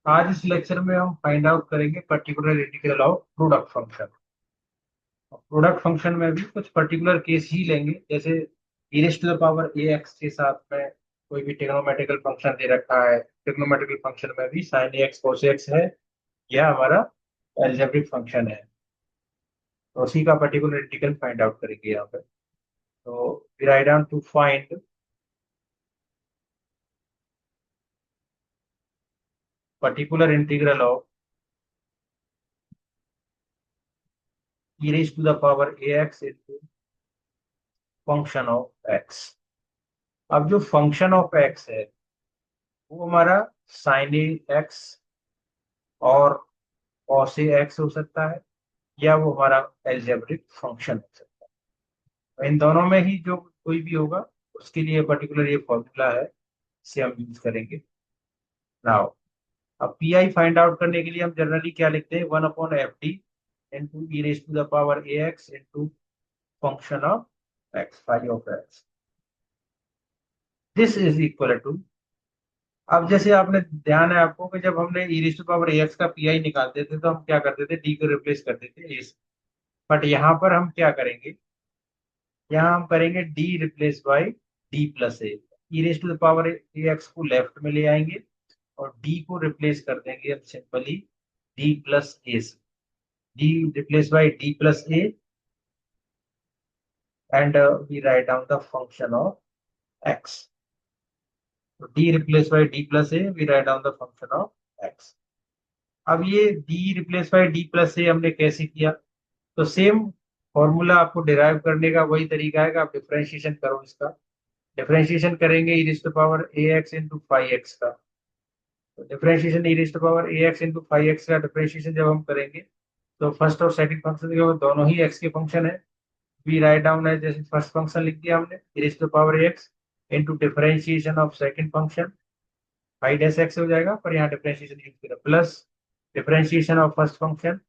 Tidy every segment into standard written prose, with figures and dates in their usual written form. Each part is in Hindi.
आज इस लेक्चर में हम फाइंड आउट करेंगे particular integral of product function. Product function में भी कुछ पर्टिकुलर केस ही लेंगे, जैसे e raise to the power A X के साथ में कोई भी ट्रिग्नोमेट्रिकल फंक्शन दे रखा है। ट्रिग्नोमेट्रिकल फंक्शन में भी sign A x cos x है, यह हमारा एल्जेब्रिक फंक्शन है। तो उसी का पर्टिकुलर इंटीग्रल फाइंड आउट करेंगे यहाँ पे। तो we write down to find particular integral of e raise to the power A X into function of X. अब जो फंक्शन ऑफ एक्स है वो हमारा साइन ए एक्स और कॉस ए एक्स हो सकता है, या वो हमारा एल्जेब्रिक फंक्शन हो सकता है। इन दोनों में ही जो कोई भी होगा उसके लिए पर्टिकुलर ये फॉर्मूला है, इसे हम यूज करेंगे नाउ। अब पी आई फाइंड आउट करने के लिए हम जनरली क्या लिखते हैं, 1/f D into E raise to the power A x into function of X, phi of X. This is equal to, अब जैसे आपने ध्यान है आपको कि जब हमने E raise to power A X का पी आई निकालते थे तो हम क्या करते थे, डी को रिप्लेस करते थे ए से। बट यहाँ पर हम क्या करेंगे, यहाँ हम करेंगे D replace by D plus A. E raise to the power A X को लेफ्ट में ले आएंगे और डी को रिप्लेस कर देंगे हम सिंपली डी प्लस ए से। D replace by D plus A and we write down the function of X. तो D replace by D plus A, we write down the function of X. अब ये D replace by D plus A हमने कैसे किया, तो सेम फॉर्मूला आपको डिराइव करने का वही तरीका है कि आप डिफरेंशिएशन करो इसका। डिफरेंशिएशन करेंगे E raise to power A x into phi X का। तो differentiation E raise to power A x into phi X का डिफरेंशिएशन जब हम करेंगे तो फर्स्ट और सेकंड फंक्शन जो दोनों ही एक्स के फंक्शन है, वी राइट डाउन है जैसे फर्स्ट फंक्शन लिख दिया हमने e raise to power A x into differentiation of second function phi dash x हो जाएगा, पर यहाँ डिफरेंशिएशन यूज करें plus differentiation of first function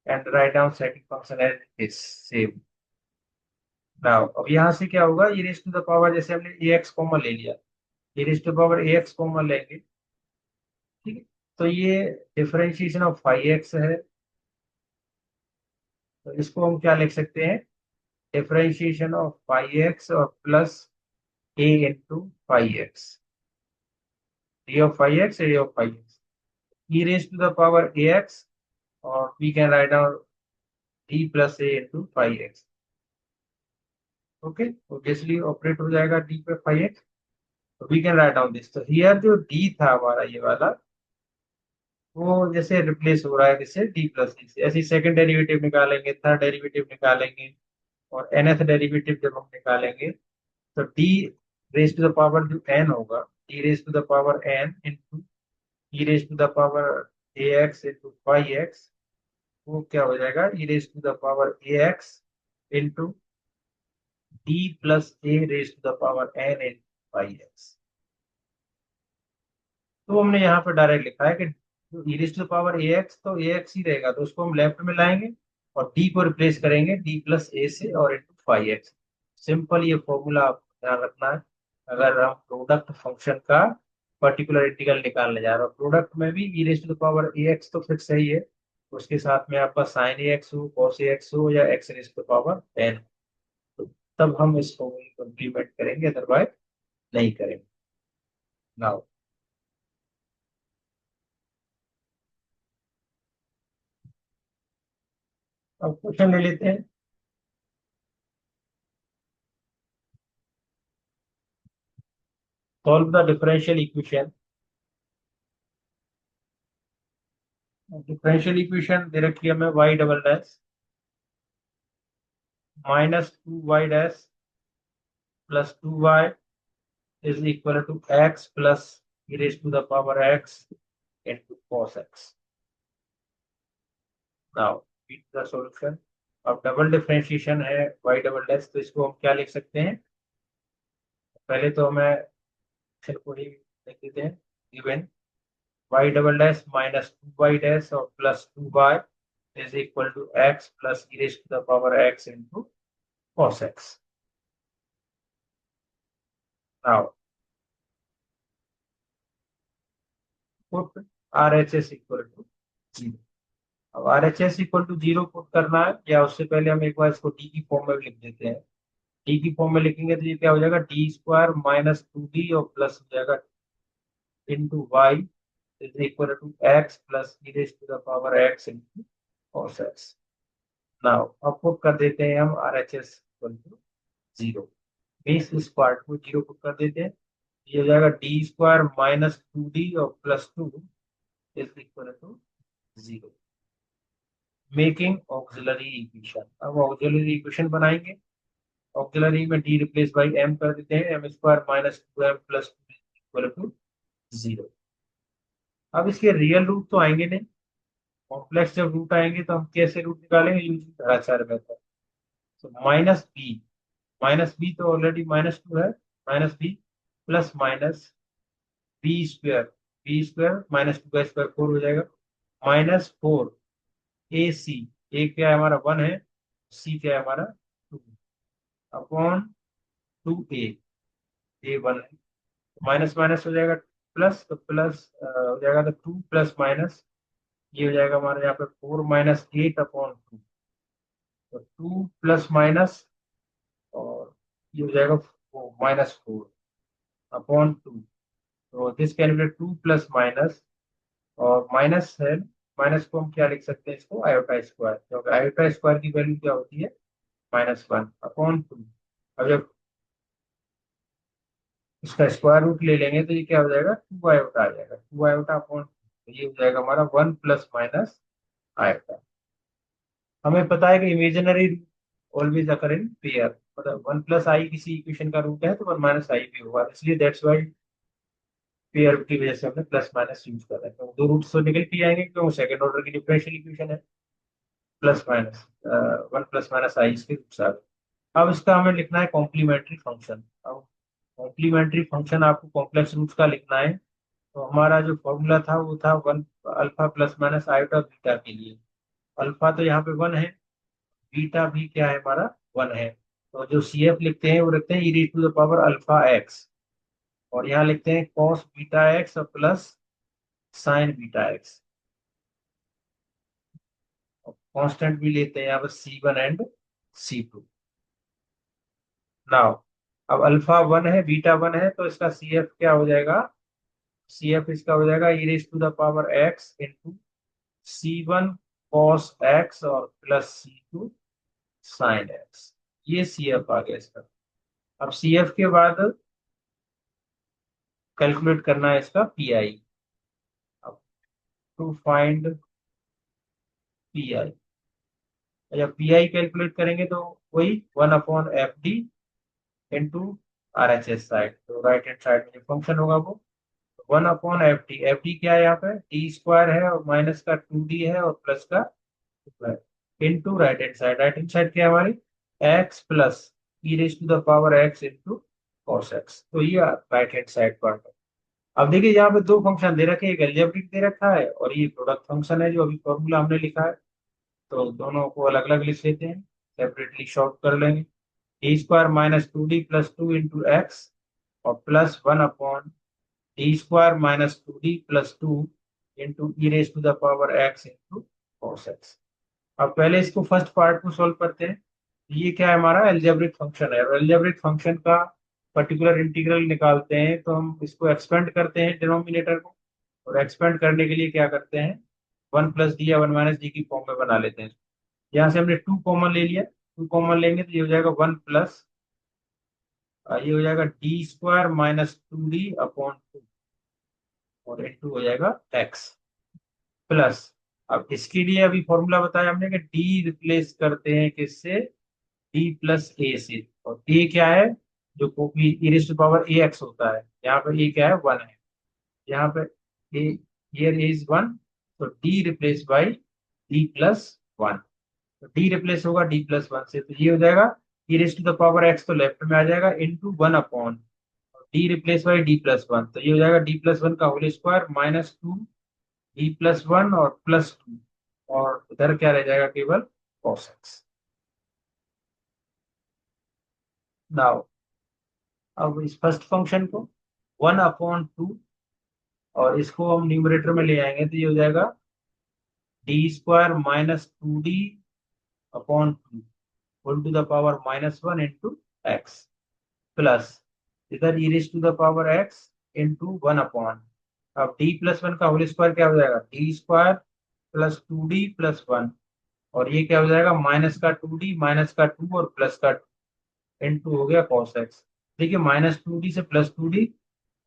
and write down second function as is same. Now अब यहाँ से क्या होगा, e raise to the power जैसे हमने ए एक्स कॉमन ले लिया, e raise to power A x common लेंगे, ठीक है। तो ये डिफरेंशिएशन ऑफ फाई एक्स है, तो इसको हम क्या लिख सकते हैं, डिफरेंशिएशन ऑफ फाई एक्स और plus A into phi X, D of phi X, A of phi X, E raise to the power A X, और we can write down D plus A into phi X. Okay, obviously operate हो जाएगा डी पे फाई एक्स। तो we can write down this, तो हियर जो डी था हमारा ये वाला, वो जैसे रिप्लेस हो रहा है जैसे डी प्लस डी से, ऐसे सेकंड डेरिवेटिव निकालेंगे, थर्ड डेरिवेटिव निकालेंगे, और nth डेरिवेटिव जब हम निकालेंगे तो D raise to the power जो n होगा, D raise to the power n into E raise to the power A x into phi X, वो क्या हो जाएगा, E raise to the power A x into D plus A raise to the power n into phi X. तो हमने यहाँ पे डायरेक्ट लिखा है कि जो E raise to the power A X, तो ए एक्स ही रहेगा तो उसको हम लेफ्ट में लाएंगे और डी को रिप्लेस करेंगे डी प्लस ए से और इंटू फाई एक्स। सिंपल ये फॉर्मूला आप ध्यान रखना है अगर हम प्रोडक्ट फंक्शन का पर्टिकुलर इंटीग्रल निकालने जा रहे हो। प्रोडक्ट में भी E raise to the power A X तो फिक्स है ही है, उसके साथ में आपका साइन ए एक्स हो, कॉस ए एक्स हो, या X raise to the power N, तो तब हम इस फॉर्मूले को इम्प्लीमेंट करेंगे, अदरवाइज नहीं करेंगे। नाउ अब क्वेश्चन ले लेते हैं। Solve the differential equation. Differential equation दे रखी है हमें Y double dash minus two Y dash plus two Y is equal to x plus E raise to the power x into cos x. Now the solution. अब डबल डिफरेंशिएशन है वाई डबल डैश, तो इसको हम क्या लिख सकते हैं, पहले तो हमें ऑप्शन को ही लिख देते हैं, given Y double dash minus two Y dash और plus two Y is equal to x plus E raise to the power x into cos x. Now put RHS equal to 0। अब RHS इक्वल टू 0 पुट करना है, या उससे पहले हम एक बार इसको डी की फॉर्म में लिख देते हैं। डी की फॉर्म में लिखेंगे तो ये क्या हो जाएगा, डी स्क्वायर माइनस 2D और प्लस हो जाएगा into y is equal to x plus E raise to the power x into cos x. Now अब पुट कर देते हैं हम RHS इक्वल टू 0। बेस इस पार्ट को 0 पुट कर देते हैं, ये हो जाएगा डी स्क्वायर माइनस 2D और plus 2 is equal to 0, making auxiliary equation. अब ऑक्सिलरी इक्वेशन बनाएंगे। ऑक्सिलरी में डी रिप्लेस बाई एम कर देते हैं, M square minus 2M plus 2 equal to 0। अब इसके रियल रूट तो आएंगे नहीं, कॉम्प्लेक्स जब रूट आएंगे तो हम कैसे रूट निकालेंगे, यूजिंग ग्राचार मेथड। तो माइनस बी तो ऑलरेडी -2 है, minus b plus minus b square -2 का स्क्वायर 4 हो जाएगा, -4 AC, ए क्या है हमारा 1 है, सी क्या है हमारा 2 अपॉन 2A, ए 1 है, माइनस माइनस हो जाएगा प्लस, तो प्लस हो जाएगा, तो 2 प्लस माइनस, ये हो जाएगा हमारे यहाँ पे 4 माइनस 8 अपॉन 2, तो 2 प्लस माइनस, और ये हो जाएगा -4 अपॉन 2। तो this can B 2 plus minus, और माइनस है, माइनस को हम क्या लिख सकते हैं, इसको आयोटा स्क्वायर, क्योंकि आयोटा स्क्वायर की वैल्यू क्या होती है, -1 अपॉन 2। अब जब इसका स्क्वायर रूट ले लेंगे तो ये क्या हो जाएगा, 2 आयोटा आ जाएगा, 2 आयोटा अपॉन, तो ये हो जाएगा हमारा 1 प्लस माइनस आयोटा। हमें पता है कि imaginary always occur in pair, मतलब 1 प्लस आई किसी इक्वेशन का रूट है तो 1 माइनस आई भी होगा, इसलिए दैट्स वाई पेयर की वजह से हमने प्लस माइनस यूज कर रहा है, तो दो रूट्स तो निकल के आएंगे क्योंकि सेकंड ऑर्डर की डिफरेंशियल इक्वेशन है। प्लस माइनस 1 प्लस माइनस आई इसके रूट्स आ गए। अब इसका हमें लिखना है कॉम्प्लीमेंट्री फंक्शन। अब कॉम्प्लीमेंट्री फंक्शन आपको कॉम्प्लेक्स रूट्स का लिखना है, तो हमारा जो फॉर्मूला था वो था 1 alpha plus minus iota beta के लिए। अल्फा तो यहाँ पे 1 है, बीटा भी क्या है हमारा 1 है, तो जो CF लिखते हैं वो लिखते हैं E raise to the power alpha X, और यहाँ लिखते हैं कॉस बीटा एक्स और plus sine beta X, constant भी लेते हैं यहाँ पर C1 एंड C2। नाउ अब अल्फा 1 है, बीटा 1 है, तो इसका CF क्या हो जाएगा, CF इसका हो जाएगा E raise to the power x into C1 cos X और प्लस C2 साइन एक्स, ये CF आ गया इसका। अब CF के बाद कैलकुलेट करना है इसका PI। अब टू फाइंड PI, जब PI कैलकुलेट करेंगे तो वही 1 upon FD into RHS side, तो राइट हैंड साइड में जो फंक्शन होगा वो 1 अपॉन FD क्या है यहाँ पे, डी स्क्वायर है और माइनस का 2D है और प्लस का इंटू राइट हैंड साइड क्या है हमारी, x plus E raise to the power x into cos x, तो ये राइट हैंड साइड पार्ट है। अब देखिए यहाँ पे दो फंक्शन दे रखे हैं, एक अलजेब्रिक दे रखा है और ये प्रोडक्ट फंक्शन है जो अभी फॉर्मूला हमने लिखा है, तो दोनों को अलग अलग लिख लेते हैं, सेपरेटली शॉर्ट कर लेंगे। D square minus 2D plus 2 into X और plus 1 upon D square minus 2D plus 2 into E raise to the power x into cos X. अब पहले इसको फर्स्ट पार्ट को सॉल्व करते हैं। ये क्या है हमारा एल्जेब्रिक फंक्शन है, और एल्जेब्रिक फंक्शन का पर्टिकुलर इंटीग्रल निकालते हैं तो हम इसको एक्सपेंड करते हैं डिनोमिनेटर को, और एक्सपेंड करने के लिए क्या करते हैं, 1 प्लस डी या 1 माइनस डी की फॉर्म में बना लेते हैं। यहाँ से हमने 2 कॉमन ले लिया, 2 कॉमन लेंगे तो ये हो जाएगा 1 प्लस, ये हो जाएगा D square minus 2D upon 2 और इंटू हो जाएगा एक्स प्लस। अब इसके लिए अभी फॉर्मूला बताया हमने कि डी रिप्लेस करते हैं किससे, डी प्लस ए से, और ए क्या है, जो copy e raise to power A x होता है, यहाँ पे ए क्या है 1 है, यहाँ पे ए, हियर इज 1, तो डी रिप्लेस बाई D+1, तो डी रिप्लेस होगा D+1 से, तो ये हो जाएगा e raise to the power x तो लेफ्ट में आ जाएगा into 1 upon D replace by D+1, तो ये हो जाएगा D+1 का होल स्क्वायर -2 D+1 और +2, और उधर क्या रह जाएगा केवल cos x। नाउ अब इस फर्स्ट फंक्शन को 1 अपॉन 2 और इसको हम न्यूमरेटर में ले आएंगे तो ये हो जाएगा d² - 2d upon 2 whole to the power -1 into X, plus इधर E raise to the power x into 1 upon, अब d+1 का होल स्क्वायर क्या हो जाएगा, d² + 2d+1, और ये क्या हो जाएगा, माइनस का 2d माइनस का 2 और प्लस का 2 इंटू हो गया cos x। देखिए -2d से +2d,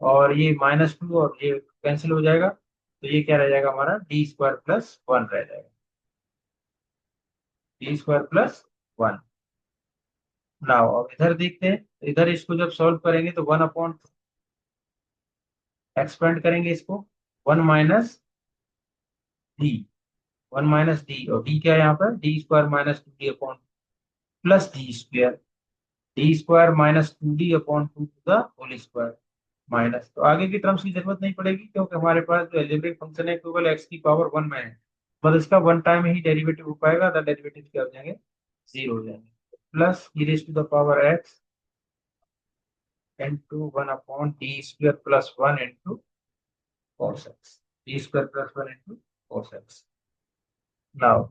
और ये -2 और ये कैंसिल हो जाएगा, तो ये क्या रह जाएगा हमारा d² + 1 रह जाएगा, d² + 1। नाउ अब इधर देखते हैं, इधर इसको जब सॉल्व करेंगे तो 1 अपॉन एक्सपेंड करेंगे इसको, 1 - d, 1 - d, और d क्या है यहाँ पर, d² - 2d upon plus d², d² - 2d upon 2 to the whole square minus, तो आगे की टर्म्स की जरूरत नहीं पड़ेगी क्योंकि हमारे पास जो एल्जेब्रिक फंक्शन है केवल x⁻1 में है, बस इसका वन टाइम ही डेरिवेटिव हो पाएगा, द डेरिवेटिव क्या हो जाएंगे, 0 हो जाएंगे, plus E raise to the power x into 1 upon d² + 1 into cos x, d² + 1 into cos x। Now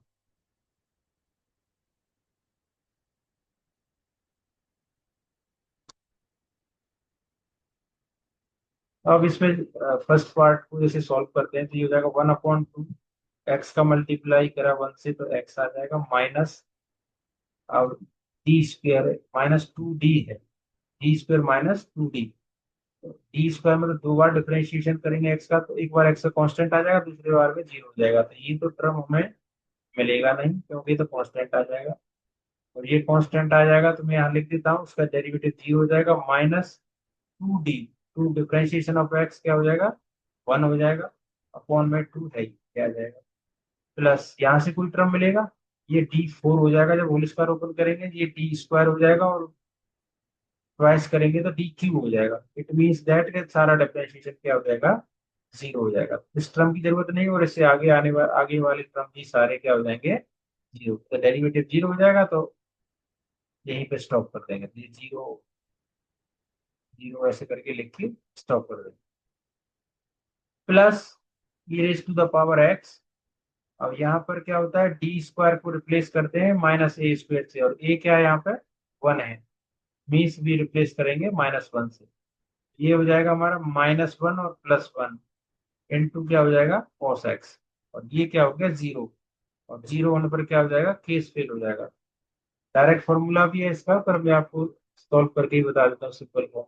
अब इसमें फर्स्ट पार्ट को जैसे सॉल्व करते हैं तो ये हो जाएगा 1/2, एक्स का मल्टीप्लाई करा 1 से तो एक्स आ जाएगा माइनस, अब d² -2d है, d² - 2d, d² मतलब दो बार डिफरेंशिएशन करेंगे एक्स का, तो एक बार एक्स का कांस्टेंट आ जाएगा, दूसरी बार में 0 हो जाएगा, तो ये तो टर्म हमें मिलेगा नहीं क्योंकि तो कांस्टेंट आ जाएगा, और ये कांस्टेंट आ जाएगा तो मैं यहाँ लिख देता हूँ, उसका डेरिवेटिव 0 हो जाएगा, -2d, to differentiation of x क्या हो जाएगा, 1 हो जाएगा, अपॉन में 2 है क्या आ जाएगा, प्लस यहाँ से कोई टर्म मिलेगा, ये d4 हो जाएगा, जब होल स्क्वायर ओपन करेंगे ये d² हो जाएगा, और ट्वाइस करेंगे तो d³ हो जाएगा, इट मीन्स दैट के सारा डिफरेंशिएशन क्या हो जाएगा, 0 हो जाएगा, इस टर्म की जरूरत नहीं है, और इससे आगे वाले टर्म भी सारे क्या हो जाएंगे, 0, तो डेरिवेटिव 0 हो जाएगा, तो यहीं पे स्टॉप कर देंगे, ये 0 0 ऐसे करके लिख के स्टॉप कर देंगे, plus E raise to the power x, अब यहाँ पर क्या होता है, d² को रिप्लेस करते हैं -a² से, और a क्या है यहाँ पर 1 है, मीन्स भी रिप्लेस करेंगे -1 से, ये हो जाएगा हमारा -1 और +1 इंटू क्या हो जाएगा cos x, और ये क्या हो गया 0, और 0 होने पर क्या हो जाएगा, केस फेल हो जाएगा, डायरेक्ट फॉर्मूला भी है इसका, पर मैं आपको सॉल्व करके ही बता देता हूँ सिंपल फॉर्म।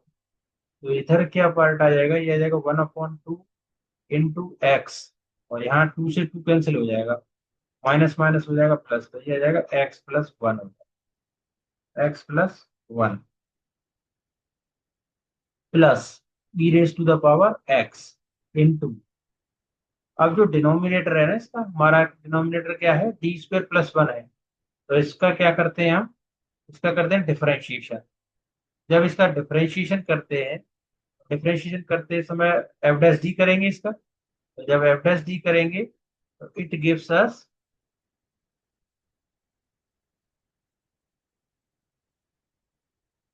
तो इधर क्या पार्ट आ जाएगा, ये आ जाएगा 1/2 इंटू एक्स, और यहाँ 2 से 2 कैंसिल हो जाएगा, माइनस माइनस हो जाएगा प्लस, तो ये आ जाएगा x+1 हो जाएगा, x+1 plus E raise to the power x into, अब जो डिनोमिनेटर है ना इसका, हमारा डिनोमिनेटर क्या है, d² + 1 है, तो इसका क्या करते हैं हम, इसका करते हैं डिफरेंशिएशन, जब इसका डिफरेंशिएशन करते समय f' d करेंगे इसका, तो जब f' d करेंगे तो it gives us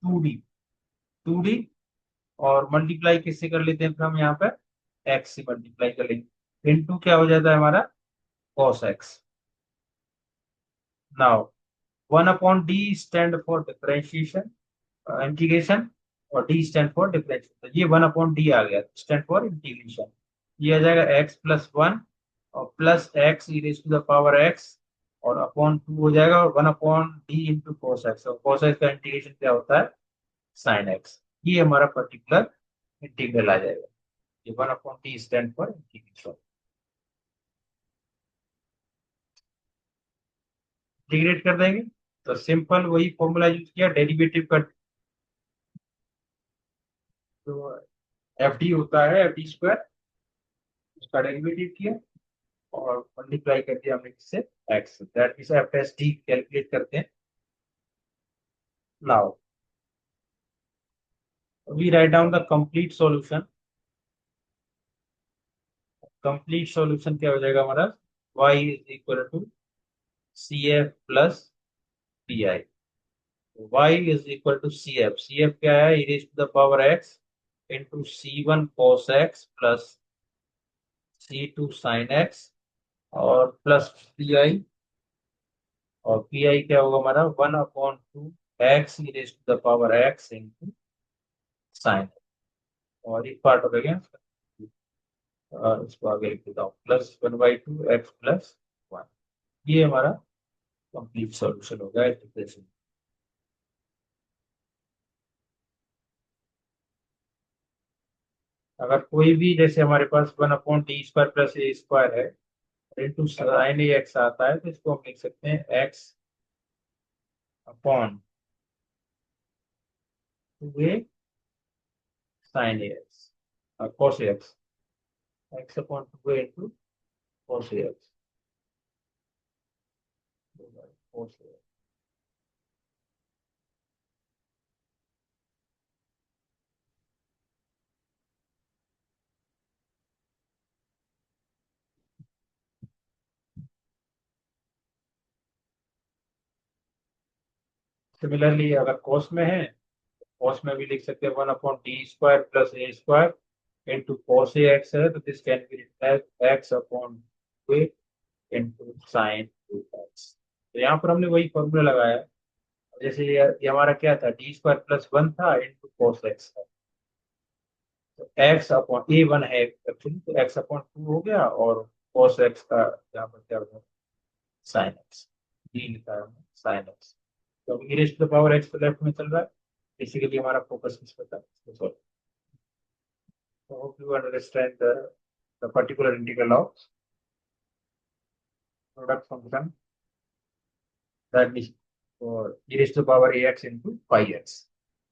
2d, 2d, और मल्टीप्लाई किससे कर लेते हैं फिर हम यहाँ पर, x से मल्टीप्लाई कर लेंगे, इनटू क्या हो जाता है हमारा cos x। Now 1/d stand for differentiation, integration, और d स्टैंड फॉर डिफरेंशिएशन, तो ये 1/d आ गया, स्टैंड फॉर इंटीग्रेशन, ये आ जाएगा x+1 और plus x e raise to the power x, और अपॉन 2 हो जाएगा, और 1/d इंटू cos x, और cos x का इंटीग्रेशन क्या होता है, sin x, ये हमारा पर्टिकुलर इंटीग्रल आ जाएगा, ये 1/d stand for integration, integrate कर देंगे, तो सिंपल वही फॉर्मूला यूज किया डेरिवेटिव का, जो एफ डी होता है, f d², उसका डेरिवेटिव किया, और मल्टीप्लाई कर दिया हमने किससे, x, that means f'(d) calculate करते हैं। Now we write down the complete solution, complete solution क्या हो जाएगा हमारा, y is equal to CF plus PI, y is equal to CF क्या है, e raise to the power x into C1 cos x plus C2 sin x और प्लस पी आई, और पी आई क्या होगा हमारा 1/2 x e raised to the power x into sin, और एक पार्ट हो गया, और इसको आगे लिख देता हूँ +1/2 x + 1। ये हमारा कंप्लीट सॉल्यूशन होगा इंटीग्रेशन। अगर कोई भी जैसे हमारे पास 1/d² + a² है, इंटू साइन ए एक्स आता है, तो इसको हम लिख सकते हैं x/2a sin ए एक्स, cos ए एक्स, x/2a इंटू cos ए एक्स, cos ए एक्स। सिमिलरली अगर cos में है, cos में भी लिख सकते हैं 1/d² + a² इंटू cos ए एक्स है, तो this can be written as x/2a into sine x. तो यहाँ पर हमने वही फॉर्मूला लगाया। जैसे ये हमारा क्या था, d² + 1 था इंटू cos एक्स था, तो x/a1 है एक्चुअली, तो x/2 हो गया, और cos एक्स का यहाँ पर क्या होगा, साइन एक्स, डी लिखा है साइन एक्स। तो e raised to the power x तो लेफ्ट में चल रहा है, बेसिकली हमारा फोकस किस पर था। So hope you understand the particular integral of product function that is for e raised to the power ax into phi x।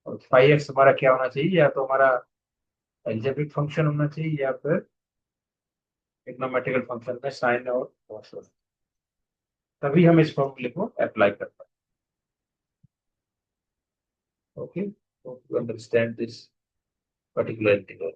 और phi x हमारा क्या होना चाहिए, या तो हमारा एल्जेब्रिक फंक्शन होना चाहिए, या फिर ट्रिग्नोमेट्रिकल फंक्शन में साइन और cos होना, तभी हम इस फॉर्मूले को अप्लाई कर पाए। Okay, hope you understand this particular integral।